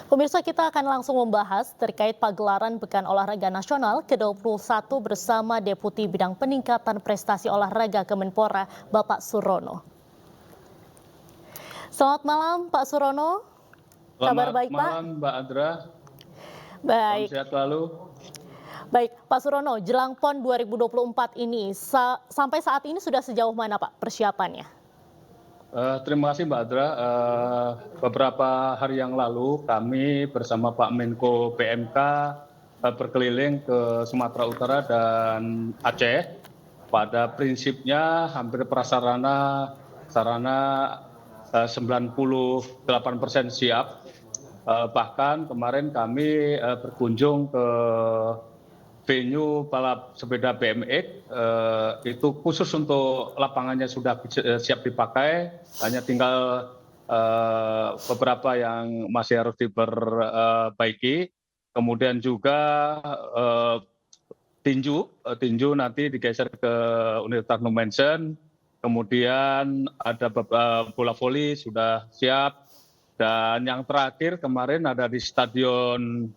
Pemirsa, kita akan langsung membahas terkait pagelaran Pekan Olahraga Nasional ke-21 bersama Deputi Bidang Peningkatan Prestasi Olahraga Kemenpora, Bapak Surono. Selamat malam, Pak Surono. Kabar Selamat baik, Pak? malam, Mbak Adra. Salam Baik. sehat selalu. Baik, Pak Surono, jelang PON 2024 ini, sampai saat ini sudah sejauh mana, Pak, persiapannya? Terima kasih, Mbak Adra. Beberapa hari yang lalu kami bersama Pak Menko PMK berkeliling ke Sumatera Utara dan Aceh. Pada prinsipnya hampir sarana 98% siap. Bahkan kemarin kami berkunjung ke venue balap sepeda BMX, itu khusus untuk lapangannya sudah siap dipakai, hanya tinggal beberapa yang masih harus diperbaiki. Kemudian juga tinju nanti digeser ke Universitas Numensen. Kemudian ada bola voli sudah siap. Dan yang terakhir kemarin ada di stadion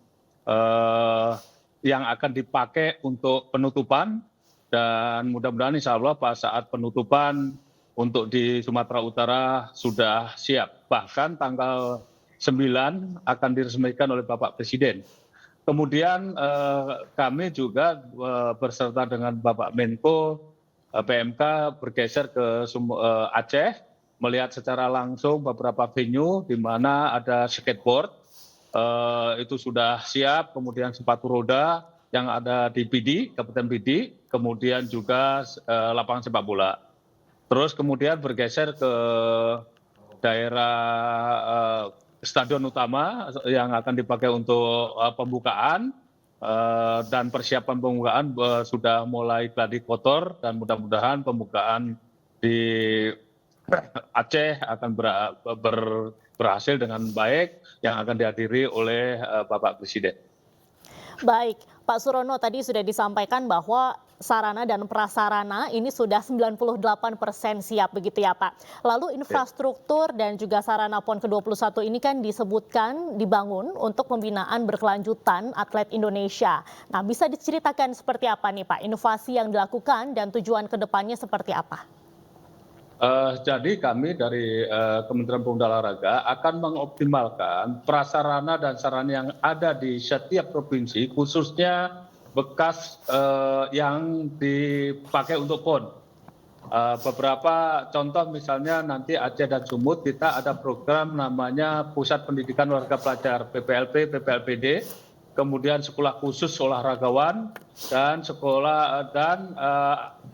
yang akan dipakai untuk penutupan, dan mudah-mudahan insya Allah pada saat penutupan untuk di Sumatera Utara sudah siap. Bahkan tanggal 9 akan diresmikan oleh Bapak Presiden. Kemudian kami juga berserta dengan Bapak Menko PMK bergeser ke Aceh, melihat secara langsung beberapa venue di mana ada skateboard, itu sudah siap, kemudian sepatu roda yang ada di PD, Kabupaten PD, kemudian juga lapangan sepak bola. Terus kemudian bergeser ke daerah stadion utama yang akan dipakai untuk pembukaan, dan persiapan pembukaan sudah mulai gladi kotor, dan mudah-mudahan pembukaan di Aceh akan berhasil dengan baik, yang akan dihadiri oleh Bapak Presiden. Baik, Pak Surono, tadi sudah disampaikan bahwa sarana dan prasarana ini sudah 98% siap begitu ya, Pak. Lalu infrastruktur dan juga sarana PON ke-21 ini kan disebutkan dibangun untuk pembinaan berkelanjutan atlet Indonesia. Nah, bisa diceritakan seperti apa nih, Pak, inovasi yang dilakukan dan tujuan ke depannya seperti apa? Jadi kami dari Kementerian Pemuda Olahraga akan mengoptimalkan prasarana dan sarana yang ada di setiap provinsi, khususnya bekas yang dipakai untuk PON. Beberapa contoh misalnya nanti Aceh dan Sumut kita ada program namanya Pusat Pendidikan Olahraga Pelajar PPLP, PPLPD, kemudian sekolah khusus olahragawan, dan sekolah dan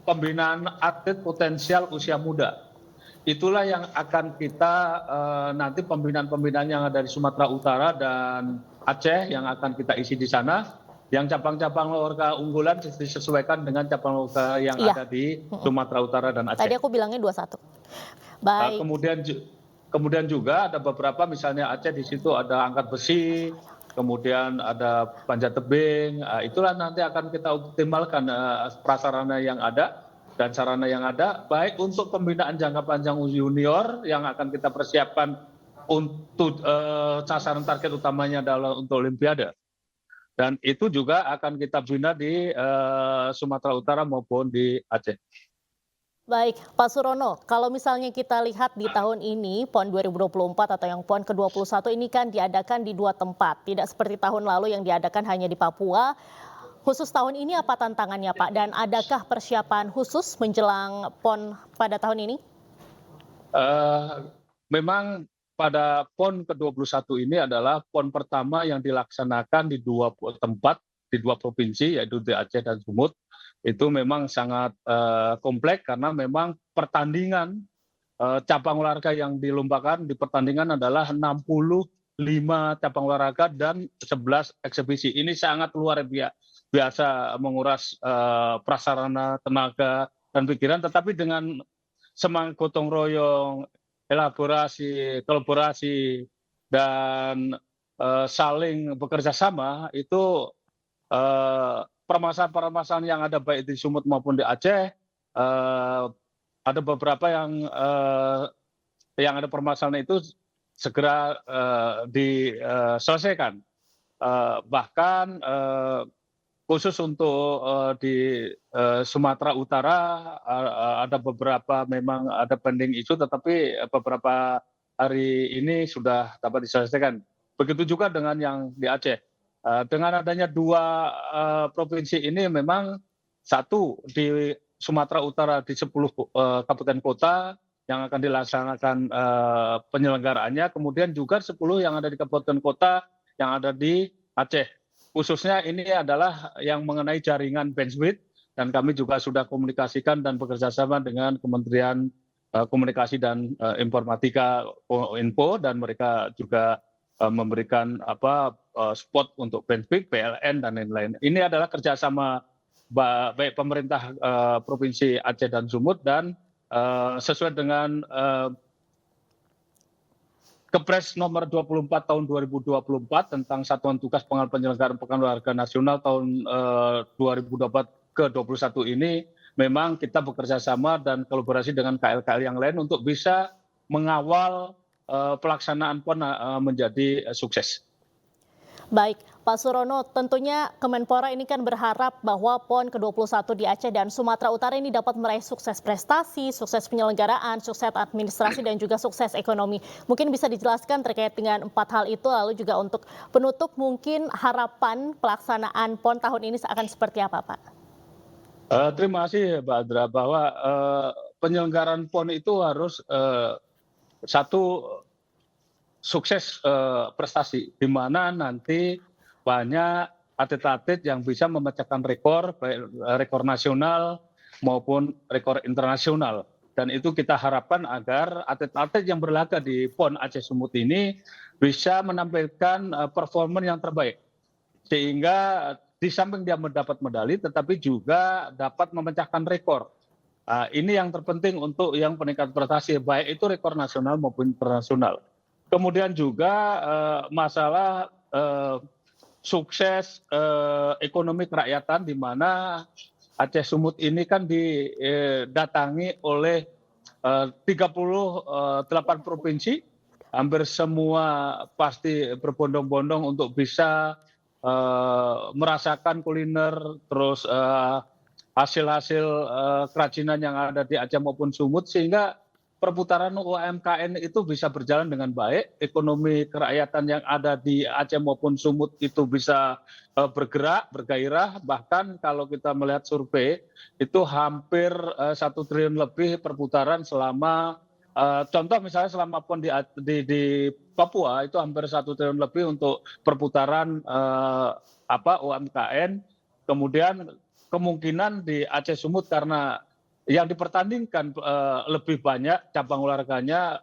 pembinaan atlet potensial usia muda. Itulah yang akan kita nanti pembinaan yang ada di Sumatera Utara dan Aceh yang akan kita isi di sana. Yang cabang-cabang olahraga unggulan disesuaikan dengan cabang olahraga yang ada di Sumatera Utara dan Aceh. Tadi aku bilangnya 21. Baik. Kemudian juga ada beberapa, misalnya Aceh di situ ada angkat besi, kemudian ada panjat tebing. Itulah nanti akan kita optimalkan prasarana yang ada dan sarana yang ada, baik untuk pembinaan jangka panjang junior yang akan kita persiapkan untuk sasaran target utamanya adalah untuk Olimpiade. Dan itu juga akan kita bina di Sumatera Utara maupun di Aceh. Baik, Pak Surono, kalau misalnya kita lihat di tahun ini, PON 2024 atau yang PON ke-21 ini kan diadakan di 2 tempat. Tidak seperti tahun lalu yang diadakan hanya di Papua. Khusus tahun ini apa tantangannya, Pak? Dan adakah persiapan khusus menjelang PON pada tahun ini? Memang pada PON ke-21 ini adalah PON pertama yang dilaksanakan di 2 tempat, di 2 provinsi, yaitu di Aceh dan Sumut. Itu memang sangat kompleks karena memang pertandingan cabang olahraga yang dilombakan di pertandingan adalah 65 cabang olahraga dan 11 eksebisi. Ini sangat luar biasa menguras prasarana, tenaga, dan pikiran, tetapi dengan semangat gotong royong, elaborasi, kolaborasi, dan saling bekerja sama, itu permasalahan-permasalahan yang ada baik di Sumut maupun di Aceh, ada beberapa yang ada permasalahan itu segera diselesaikan. Bahkan khusus untuk di Sumatera Utara ada beberapa memang ada pending isu, tetapi beberapa hari ini sudah dapat diselesaikan. Begitu juga dengan yang di Aceh. Dengan adanya dua provinsi ini memang satu di Sumatera Utara di 10 kabupaten kota yang akan dilaksanakan penyelenggaraannya, kemudian juga 10 yang ada di kabupaten kota yang ada di Aceh. Khususnya ini adalah yang mengenai jaringan bandwidth, dan kami juga sudah komunikasikan dan bekerjasama dengan Kementerian Komunikasi dan Informatika Info, dan mereka juga memberikan spot untuk bandwidth, PLN dan lain-lain. Ini adalah kerjasama baik pemerintah Provinsi Aceh dan Sumut, dan sesuai dengan Kepres nomor 24 tahun 2024 tentang Satuan Tugas Pengamanan Penyelenggaraan Pekan Olahraga Nasional tahun 2024 ke 21 ini, memang kita bekerja sama dan kolaborasi dengan KL-KL yang lain untuk bisa mengawal pelaksanaan PON menjadi sukses. Baik, Pak Surono, tentunya Kemenpora ini kan berharap bahwa PON ke-21 di Aceh dan Sumatera Utara ini dapat meraih sukses prestasi, sukses penyelenggaraan, sukses administrasi, dan juga sukses ekonomi. Mungkin bisa dijelaskan terkait dengan 4 hal itu, lalu juga untuk penutup mungkin harapan pelaksanaan PON tahun ini akan seperti apa, Pak? Terima kasih, Mbak Adra, bahwa penyelenggaraan PON itu harus satu sukses prestasi, di mana nanti banyak atlet-atlet yang bisa memecahkan rekor, baik rekor nasional maupun rekor internasional. Dan itu kita harapkan agar atlet-atlet yang berlaga di PON Aceh Sumut ini bisa menampilkan performa yang terbaik. Sehingga di samping dia mendapat medali, tetapi juga dapat memecahkan rekor. Ini yang terpenting untuk yang peningkatan prestasi, baik itu rekor nasional maupun internasional. Kemudian juga masalah sukses ekonomi kerakyatan, di mana Aceh Sumut ini kan didatangi oleh 38 provinsi, hampir semua pasti berbondong-bondong untuk bisa merasakan kuliner, terus hasil-hasil kerajinan yang ada di Aceh maupun Sumut, sehingga perputaran UMKM itu bisa berjalan dengan baik, ekonomi kerakyatan yang ada di Aceh maupun Sumut itu bisa bergerak, bergairah. Bahkan kalau kita melihat survei, itu hampir 1 triliun lebih perputaran selama, contoh misalnya selama PON di Papua, itu hampir 1 triliun lebih untuk perputaran UMKM. Kemudian kemungkinan di Aceh Sumut, karena yang dipertandingkan lebih banyak cabang olahraganya,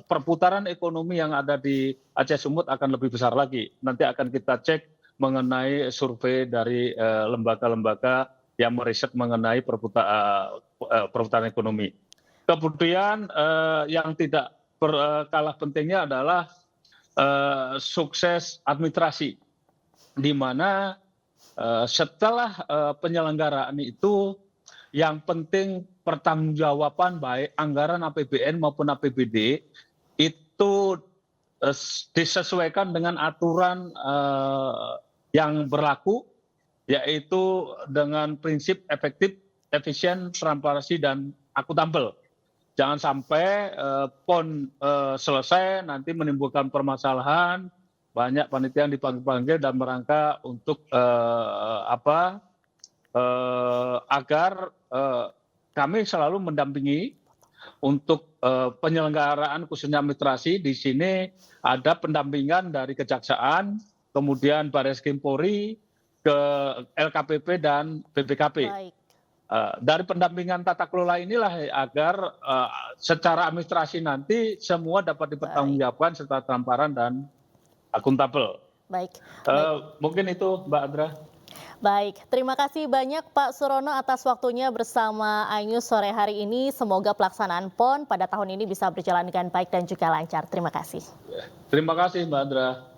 perputaran ekonomi yang ada di Aceh Sumut akan lebih besar lagi. Nanti akan kita cek mengenai survei dari lembaga-lembaga yang meriset mengenai perputaran ekonomi. Kemudian yang tidak kalah pentingnya adalah sukses administrasi, di mana setelah penyelenggaraan itu, yang penting pertanggungjawaban baik anggaran APBN maupun APBD itu disesuaikan dengan aturan yang berlaku, yaitu dengan prinsip efektif, efisien, transparansi, dan akuntabel. Jangan sampai PON selesai nanti menimbulkan permasalahan, banyak panitia yang dipanggil-panggil dan merangka untuk agar kami selalu mendampingi untuk penyelenggaraan khususnya administrasi. Di sini ada pendampingan dari Kejaksaan, kemudian Baris Krim Polri, ke LKPP dan BPKP. Dari pendampingan tata kelola inilah agar secara administrasi nanti semua dapat dipertanggungjawabkan secara transparan dan akuntabel. Baik. Mungkin itu, Mbak Adra. Baik, terima kasih banyak Pak Surono atas waktunya bersama iNews sore hari ini. Semoga pelaksanaan PON pada tahun ini bisa berjalan dengan baik dan juga lancar. Terima kasih. Terima kasih, Mbak Adra.